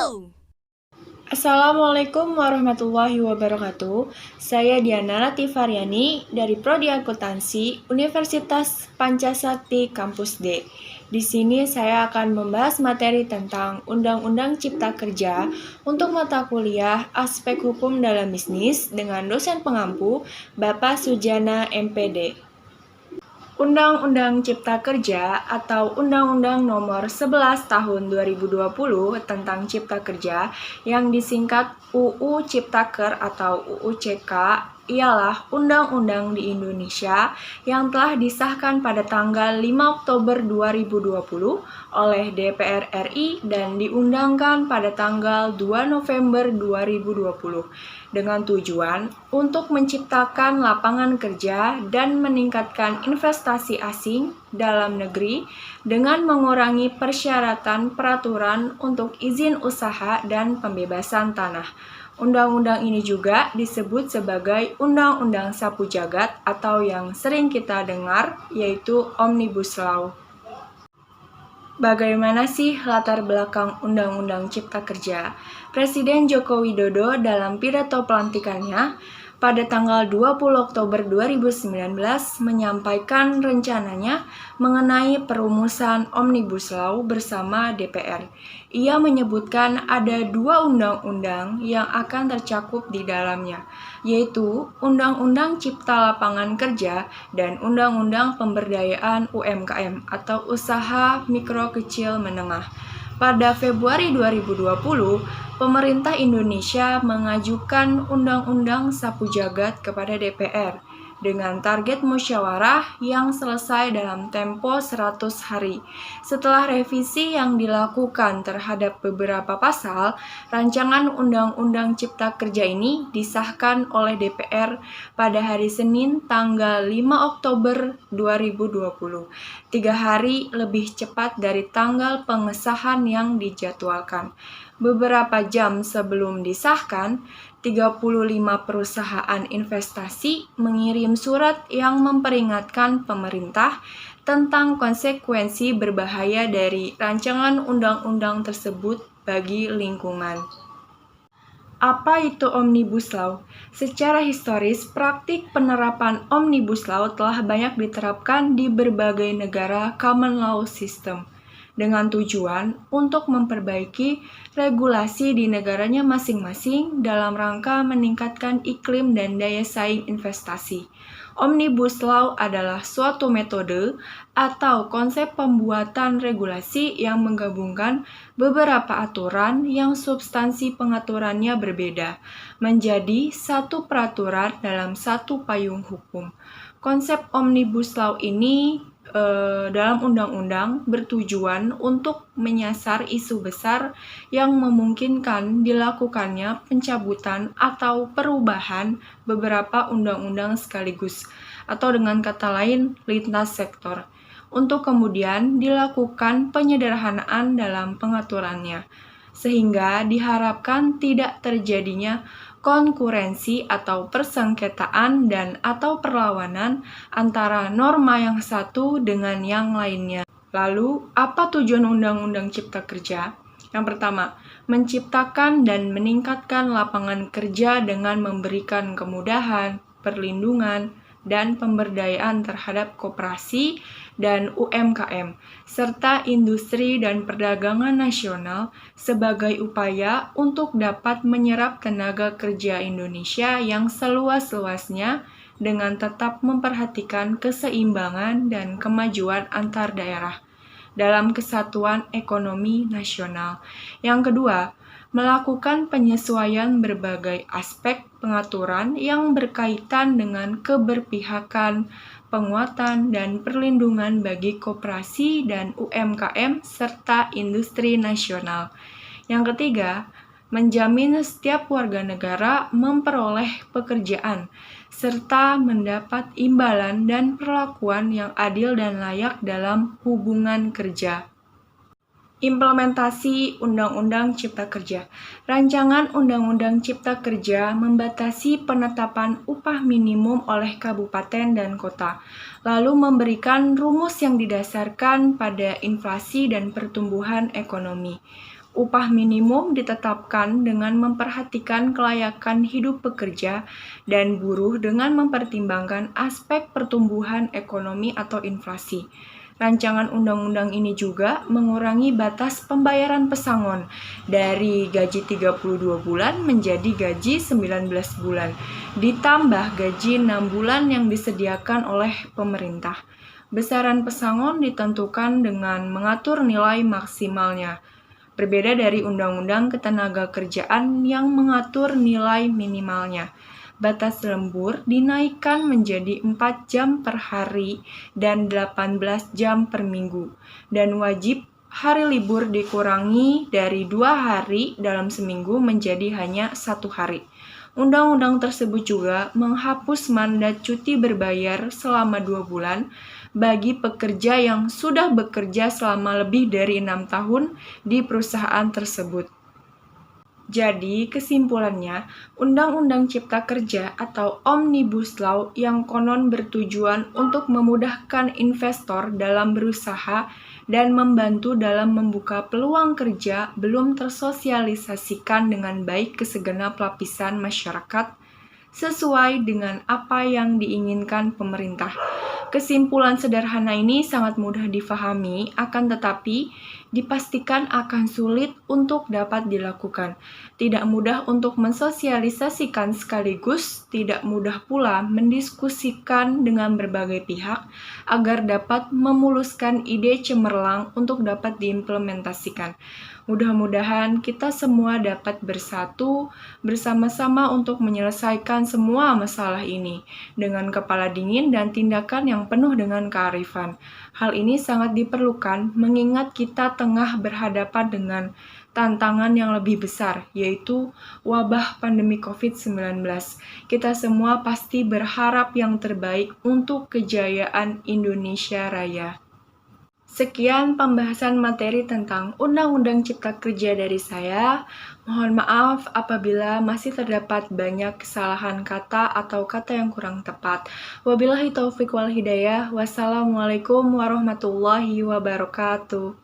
go! Assalamualaikum warahmatullahi wabarakatuh. Saya Diana Latifaryani dari Prodi Akuntansi Universitas Pancasakti Kampus D. Di sini saya akan membahas materi tentang Undang-Undang Cipta Kerja untuk mata kuliah Aspek Hukum dalam Bisnis dengan dosen pengampu Bapak Sujana MPD. Undang-Undang Cipta Kerja atau Undang-Undang Nomor 11 Tahun 2020 tentang Cipta Kerja yang disingkat UU Ciptaker atau UU CK ialah undang-undang di Indonesia yang telah disahkan pada tanggal 5 Oktober 2020 oleh DPR RI dan diundangkan pada tanggal 2 November 2020 dengan tujuan untuk menciptakan lapangan kerja dan meningkatkan investasi asing dalam negeri dengan mengurangi persyaratan peraturan untuk izin usaha dan pembebasan tanah. Undang-undang ini juga disebut sebagai Undang-Undang Sapu Jagat atau yang sering kita dengar yaitu Omnibus Law. Bagaimana sih latar belakang Undang-Undang Cipta Kerja? Presiden Joko Widodo dalam pidato pelantikannya pada tanggal 20 Oktober 2019 menyampaikan rencananya mengenai perumusan Omnibus Law bersama DPR. Ia menyebutkan ada dua undang-undang yang akan tercakup di dalamnya, yaitu Undang-Undang Cipta Lapangan Kerja dan Undang-Undang Pemberdayaan UMKM atau Usaha Mikro Kecil Menengah. Pada Februari 2020, pemerintah Indonesia mengajukan Undang-Undang Sapu Jagat kepada DPR dengan target musyawarah yang selesai dalam tempo 100 hari. Setelah revisi yang dilakukan terhadap beberapa pasal, rancangan Undang-Undang Cipta Kerja ini disahkan oleh DPR pada hari Senin tanggal 5 Oktober 2020, 3 hari lebih cepat dari tanggal pengesahan yang dijadwalkan. Beberapa jam sebelum disahkan, 35 perusahaan investasi mengirim surat yang memperingatkan pemerintah tentang konsekuensi berbahaya dari rancangan undang-undang tersebut bagi lingkungan. Apa itu Omnibus Law? Secara historis, praktik penerapan Omnibus Law telah banyak diterapkan di berbagai negara common law system dengan tujuan untuk memperbaiki regulasi di negaranya masing-masing dalam rangka meningkatkan iklim dan daya saing investasi. Omnibus Law adalah suatu metode atau konsep pembuatan regulasi yang menggabungkan beberapa aturan yang substansi pengaturannya berbeda menjadi satu peraturan dalam satu payung hukum. Konsep Omnibus Law ini dalam undang-undang bertujuan untuk menyasar isu besar yang memungkinkan dilakukannya pencabutan atau perubahan beberapa undang-undang sekaligus, atau dengan kata lain, lintas sektor, untuk kemudian dilakukan penyederhanaan dalam pengaturannya, sehingga diharapkan tidak terjadinya konkurensi atau persengketaan dan atau perlawanan antara norma yang satu dengan yang lainnya. Lalu, apa tujuan Undang-Undang Cipta Kerja? Yang pertama, menciptakan dan meningkatkan lapangan kerja dengan memberikan kemudahan, perlindungan, dan pemberdayaan terhadap koperasi dan UMKM, serta industri dan perdagangan nasional sebagai upaya untuk dapat menyerap tenaga kerja Indonesia yang seluas-luasnya dengan tetap memperhatikan keseimbangan dan kemajuan antar daerah dalam kesatuan ekonomi nasional. Yang kedua, melakukan penyesuaian berbagai aspek pengaturan yang berkaitan dengan keberpihakan, penguatan, dan perlindungan bagi koperasi dan UMKM serta industri nasional. Yang ketiga, menjamin setiap warga negara memperoleh pekerjaan, serta mendapat imbalan dan perlakuan yang adil dan layak dalam hubungan kerja. Implementasi Undang-Undang Cipta Kerja. Rancangan Undang-Undang Cipta Kerja membatasi penetapan upah minimum oleh kabupaten dan kota, lalu memberikan rumus yang didasarkan pada inflasi dan pertumbuhan ekonomi. Upah minimum ditetapkan dengan memperhatikan kelayakan hidup pekerja dan buruh dengan mempertimbangkan aspek pertumbuhan ekonomi atau inflasi. Rancangan undang-undang ini juga mengurangi batas pembayaran pesangon dari gaji 32 bulan menjadi gaji 19 bulan, ditambah gaji 6 bulan yang disediakan oleh pemerintah. Besaran pesangon ditentukan dengan mengatur nilai maksimalnya. Berbeda dari Undang-Undang Ketenagakerjaan yang mengatur nilai minimalnya. Batas lembur dinaikkan menjadi 4 jam per hari dan 18 jam per minggu. Dan wajib hari libur dikurangi dari 2 hari dalam seminggu menjadi hanya 1 hari. Undang-undang tersebut juga menghapus mandat cuti berbayar selama 2 bulan bagi pekerja yang sudah bekerja selama lebih dari 6 tahun di perusahaan tersebut. Jadi, kesimpulannya, Undang-Undang Cipta Kerja atau Omnibus Law yang konon bertujuan untuk memudahkan investor dalam berusaha dan membantu dalam membuka peluang kerja belum tersosialisasikan dengan baik ke segenap lapisan masyarakat sesuai dengan apa yang diinginkan pemerintah. Kesimpulan sederhana ini sangat mudah difahami, akan tetapi dipastikan akan sulit untuk dapat dilakukan. Tidak mudah untuk mensosialisasikan sekaligus, tidak mudah pula mendiskusikan dengan berbagai pihak agar dapat memuluskan ide cemerlang untuk dapat diimplementasikan. Mudah-mudahan kita semua dapat bersatu bersama-sama untuk menyelesaikan semua masalah ini dengan kepala dingin dan tindakan yang penuh dengan kearifan. Hal ini sangat diperlukan mengingat kita tengah berhadapan dengan tantangan yang lebih besar, yaitu wabah pandemi COVID-19. Kita semua pasti berharap yang terbaik untuk kejayaan Indonesia Raya. Sekian pembahasan materi tentang Undang-Undang Cipta Kerja dari saya. Mohon maaf apabila masih terdapat banyak kesalahan kata atau kata yang kurang tepat. Wabillahi taufiq wal hidayah. Wassalamualaikum warahmatullahi wabarakatuh.